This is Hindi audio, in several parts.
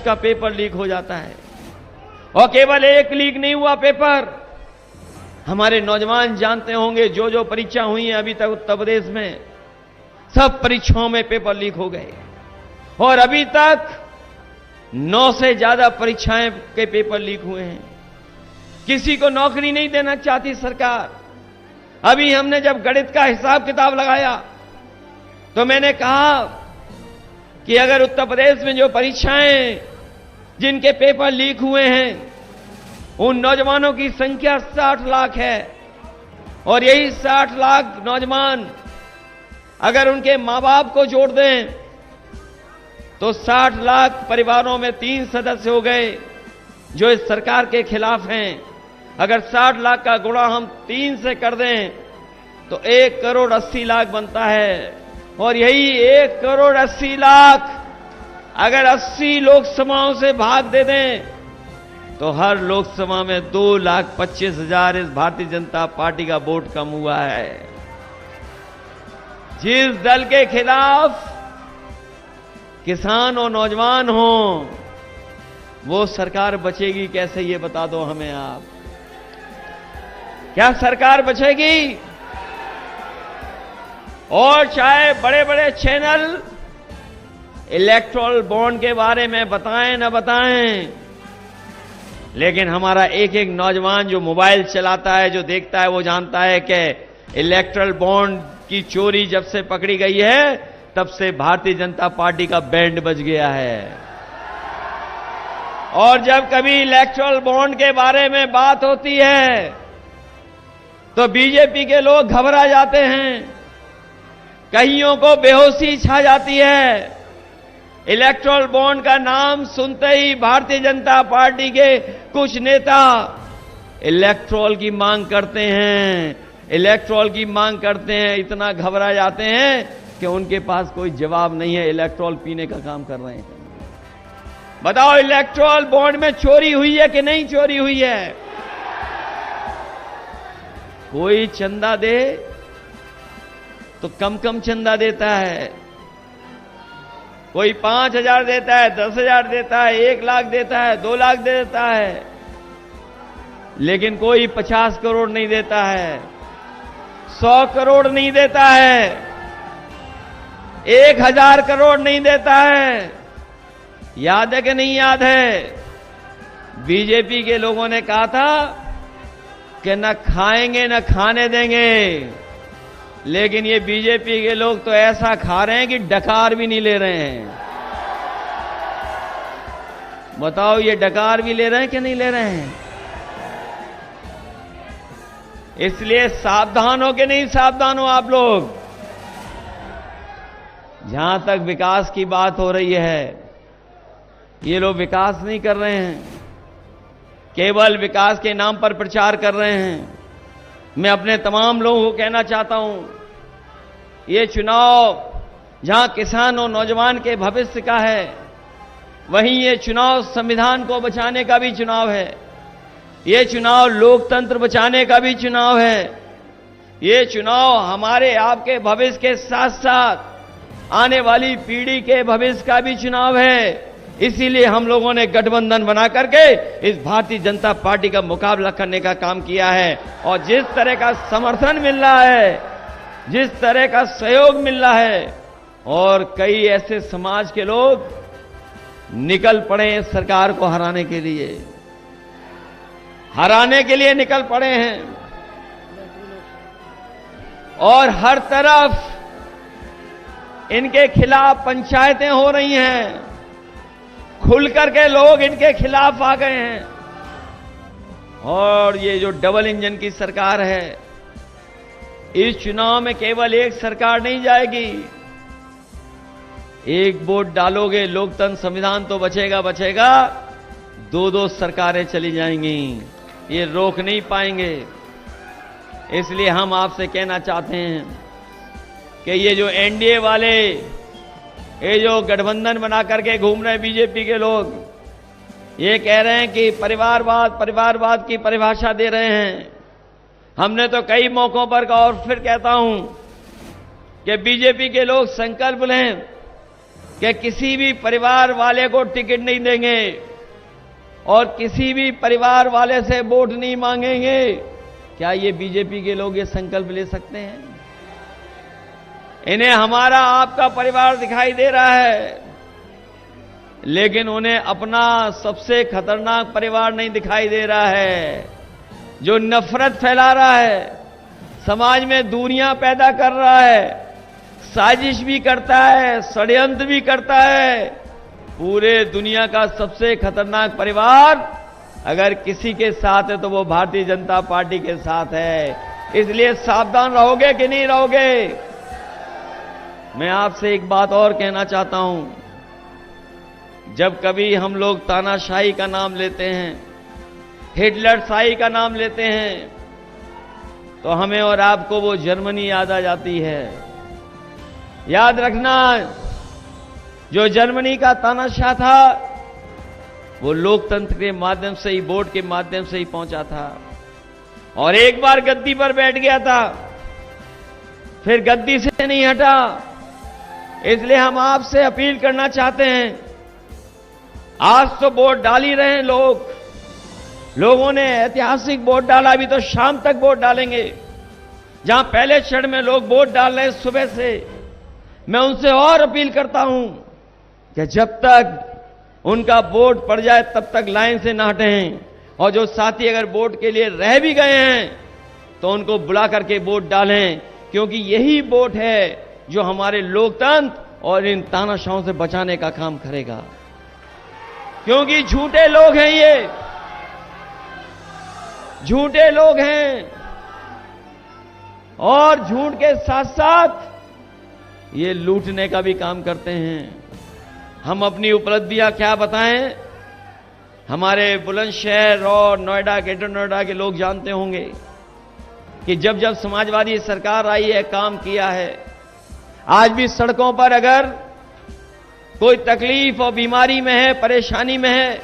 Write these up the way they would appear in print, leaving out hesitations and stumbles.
उसका पेपर लीक हो जाता है। और केवल एक लीक नहीं हुआ पेपर, हमारे नौजवान जानते होंगे जो जो परीक्षा हुई है अभी तक उत्तर प्रदेश में, सब परीक्षाओं में पेपर लीक हो गए। और अभी तक 9 से ज्यादा परीक्षाएं के पेपर लीक हुए हैं। किसी को नौकरी नहीं देना चाहती सरकार। अभी हमने जब गणित का हिसाब किताब लगाया तो मैंने कहा कि अगर उत्तर प्रदेश में जो परीक्षाएं जिनके पेपर लीक हुए हैं उन नौजवानों की संख्या 60 लाख है, और यही 60 लाख नौजवान अगर उनके मां बाप को जोड़ दें तो 60 लाख परिवारों में 3 सदस्य हो गए जो इस सरकार के खिलाफ हैं। अगर 60 लाख का गुणा हम 3 से कर दें तो 1 करोड़ 80 लाख बनता है। और यही 1 करोड़ 80 लाख अगर 80 लोकसभाओं से भाग दे दें तो हर लोकसभा में 2,25,000 इस भारतीय जनता पार्टी का वोट कम हुआ है। जिस दल के खिलाफ किसान और नौजवान हो वो सरकार बचेगी कैसे, ये बता दो हमें आप। क्या सरकार बचेगी? और चाहे बड़े बड़े चैनल इलेक्टोरल बॉन्ड के बारे में बताएं न बताएं, लेकिन हमारा एक एक नौजवान जो मोबाइल चलाता है, जो देखता है, वो जानता है कि इलेक्टोरल बॉन्ड की चोरी जब से पकड़ी गई है तब से भारतीय जनता पार्टी का बैंड बज गया है। और जब कभी इलेक्टोरल बॉन्ड के बारे में बात होती है तो बीजेपी के लोग घबरा जाते हैं, कईयों को बेहोशी छा जाती है। इलेक्टोरल बॉन्ड का नाम सुनते ही भारतीय जनता पार्टी के कुछ नेता इलेक्टोरल की मांग करते हैं, इलेक्टोरल की मांग करते हैं, इतना घबरा जाते हैं कि उनके पास कोई जवाब नहीं है, इलेक्टोरल पीने का काम कर रहे हैं। बताओ इलेक्टोरल बॉन्ड में चोरी हुई है कि नहीं चोरी हुई है? कोई चंदा दे तो कम कम चंदा देता है, कोई 5,000 देता है, 10,000 देता है, 1 लाख देता है, 2 लाख दे देता है, लेकिन कोई 50 करोड़ नहीं देता है, 100 करोड़ नहीं देता है, 1,000 करोड़ नहीं देता है। याद है कि नहीं याद है? बीजेपी के लोगों ने कहा था कि न खाएंगे न खाने देंगे, लेकिन ये बीजेपी के लोग तो ऐसा खा रहे हैं कि डकार भी नहीं ले रहे हैं। बताओ ये डकार भी ले रहे हैं कि नहीं ले रहे हैं? इसलिए सावधान हो कि नहीं सावधान हो आप लोग? जहां तक विकास की बात हो रही है, ये लोग विकास नहीं कर रहे हैं, केवल विकास के नाम पर प्रचार कर रहे हैं। मैं अपने तमाम लोगों को कहना चाहता हूं, ये चुनाव जहां किसान और नौजवान के भविष्य का है, वहीं ये चुनाव संविधान को बचाने का भी चुनाव है, ये चुनाव लोकतंत्र बचाने का भी चुनाव है, ये चुनाव हमारे आपके भविष्य के साथ साथ आने वाली पीढ़ी के भविष्य का भी चुनाव है। इसीलिए हम लोगों ने गठबंधन बना करके इस भारतीय जनता पार्टी का मुकाबला करने का काम किया है। और जिस तरह का समर्थन मिल रहा है, जिस तरह का सहयोग मिल रहा है, और कई ऐसे समाज के लोग निकल पड़े हैं सरकार को हराने के लिए निकल पड़े हैं। और हर तरफ इनके खिलाफ पंचायतें हो रही हैं, खुलकर के लोग इनके खिलाफ आ गए हैं। और ये जो डबल इंजन की सरकार है, इस चुनाव में केवल एक सरकार नहीं जाएगी, एक वोट डालोगे लोकतंत्र संविधान तो बचेगा, 2-2 सरकारें चली जाएंगी, ये रोक नहीं पाएंगे। इसलिए हम आपसे कहना चाहते हैं कि ये जो एनडीए वाले, ये जो गठबंधन बना करके घूम रहे बीजेपी के लोग, ये कह रहे हैं कि परिवारवाद की परिभाषा दे रहे हैं। हमने तो कई मौकों पर कहा और फिर कहता हूं कि बीजेपी के लोग संकल्प लें कि किसी भी परिवार वाले को टिकट नहीं देंगे और किसी भी परिवार वाले से वोट नहीं मांगेंगे। क्या ये बीजेपी के लोग ये संकल्प ले सकते हैं? इन्हें हमारा आपका परिवार दिखाई दे रहा है, लेकिन उन्हें अपना सबसे खतरनाक परिवार नहीं दिखाई दे रहा है, जो नफरत फैला रहा है, समाज में दूरियां पैदा कर रहा है, साजिश भी करता है, षड्यंत्र भी करता है। पूरे दुनिया का सबसे खतरनाक परिवार अगर किसी के साथ है तो वो भारतीय जनता पार्टी के साथ है। इसलिए सावधान रहोगे कि नहीं रहोगे? मैं आपसे एक बात और कहना चाहता हूं, जब कभी हम लोग तानाशाही का नाम लेते हैं, हिटलरशाही का नाम लेते हैं, तो हमें और आपको वो जर्मनी याद आ जाती है। याद रखना, जो जर्मनी का तानाशाह था वो लोकतंत्र के माध्यम से ही, वोट के माध्यम से ही पहुंचा था और एक बार गद्दी पर बैठ गया था, फिर गद्दी से नहीं हटा। इसलिए हम आपसे अपील करना चाहते हैं, आज तो वोट डाल ही रहे हैं लोगों ने ऐतिहासिक वोट डाला, अभी तो शाम तक वोट डालेंगे। जहां पहले क्षण में लोग वोट डाल रहे हैं सुबह से, मैं उनसे और अपील करता हूं कि जब तक उनका वोट पड़ जाए तब तक लाइन से ना हटें, और जो साथी अगर वोट के लिए रह भी गए हैं तो उनको बुला करके वोट डालें, क्योंकि यही वोट है जो हमारे लोकतंत्र और इन तानाशाहों से बचाने का काम करेगा। क्योंकि झूठे लोग हैं, ये झूठे लोग हैं और झूठ के साथ साथ ये लूटने का भी काम करते हैं। हम अपनी उपलब्धियां क्या बताएं? हमारे बुलंदशहर और नोएडा, ग्रेटर नोएडा के लोग जानते होंगे कि जब जब समाजवादी सरकार आई है, काम किया है। आज भी सड़कों पर अगर कोई तकलीफ और बीमारी में है, परेशानी में है,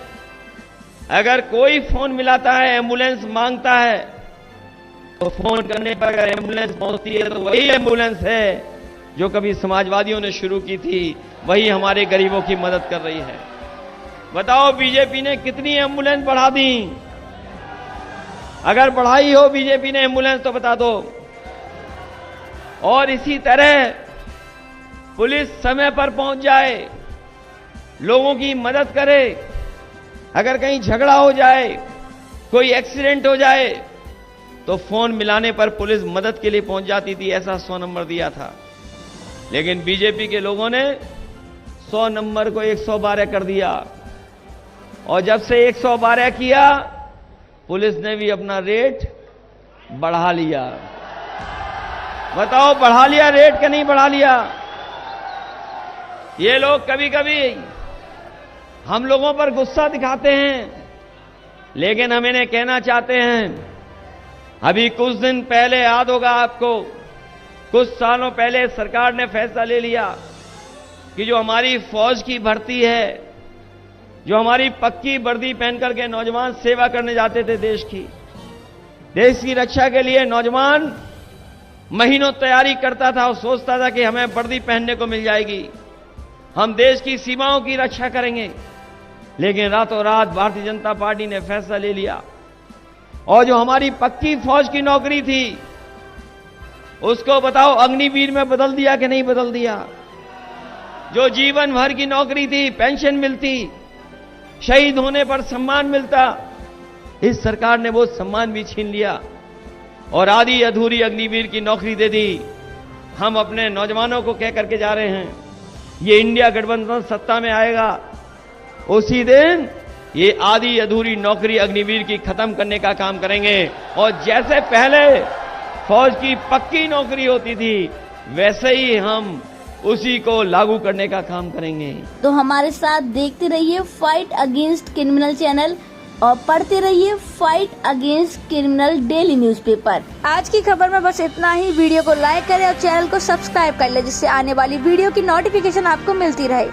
अगर कोई फोन मिलाता है, एम्बुलेंस मांगता है, तो फोन करने पर अगर एम्बुलेंस पहुंचती है तो वही एम्बुलेंस है जो कभी समाजवादियों ने शुरू की थी, वही हमारे गरीबों की मदद कर रही है। बताओ बीजेपी ने कितनी एम्बुलेंस बढ़ा दी? अगर बढ़ाई हो बीजेपी ने एम्बुलेंस तो बता दो। और इसी तरह पुलिस समय पर पहुंच जाए, लोगों की मदद करे। अगर कहीं झगड़ा हो जाए, कोई एक्सीडेंट हो जाए, तो फोन मिलाने पर पुलिस मदद के लिए पहुंच जाती थी। ऐसा 100 नंबर दिया था। लेकिन बीजेपी के लोगों ने 100 नंबर को 112 कर दिया, और जब से 112 किया, पुलिस ने भी अपना रेट बढ़ा लिया। बताओ, बढ़ा लिया रेट कि नहीं बढ़ा लिया? ये लोग कभी कभी हम लोगों पर गुस्सा दिखाते हैं, लेकिन हम इन्हें कहना चाहते हैं, अभी कुछ दिन पहले याद होगा आपको, कुछ सालों पहले सरकार ने फैसला ले लिया कि जो हमारी फौज की भर्ती है, जो हमारी पक्की वर्दी पहन करके नौजवान सेवा करने जाते थे देश की रक्षा के लिए, नौजवान महीनों तैयारी करता था और सोचता था कि हमें वर्दी पहनने को मिल जाएगी, हम देश की सीमाओं की रक्षा करेंगे। लेकिन रातों रात भारतीय जनता पार्टी ने फैसला ले लिया, और जो हमारी पक्की फौज की नौकरी थी उसको बताओ अग्निवीर में बदल दिया कि नहीं बदल दिया? जो जीवन भर की नौकरी थी, पेंशन मिलती, शहीद होने पर सम्मान मिलता, इस सरकार ने वो सम्मान भी छीन लिया और आधी अधूरी अग्निवीर की नौकरी दे दी। हम अपने नौजवानों को कह करके जा रहे हैं, ये इंडिया गठबंधन सत्ता में आएगा, उसी दिन ये आधी अधूरी नौकरी अग्निवीर की खत्म करने का काम करेंगे, और जैसे पहले फौज की पक्की नौकरी होती थी, वैसे ही हम उसी को लागू करने का काम करेंगे। तो हमारे साथ देखते रहिए फाइट अगेंस्ट क्रिमिनल चैनल और पढ़ते रहिए fight against criminal daily newspaper. आज की खबर में बस इतना ही। वीडियो को लाइक करें और चैनल को सब्सक्राइब कर ले, जिससे आने वाली वीडियो की नोटिफिकेशन आपको मिलती रहे।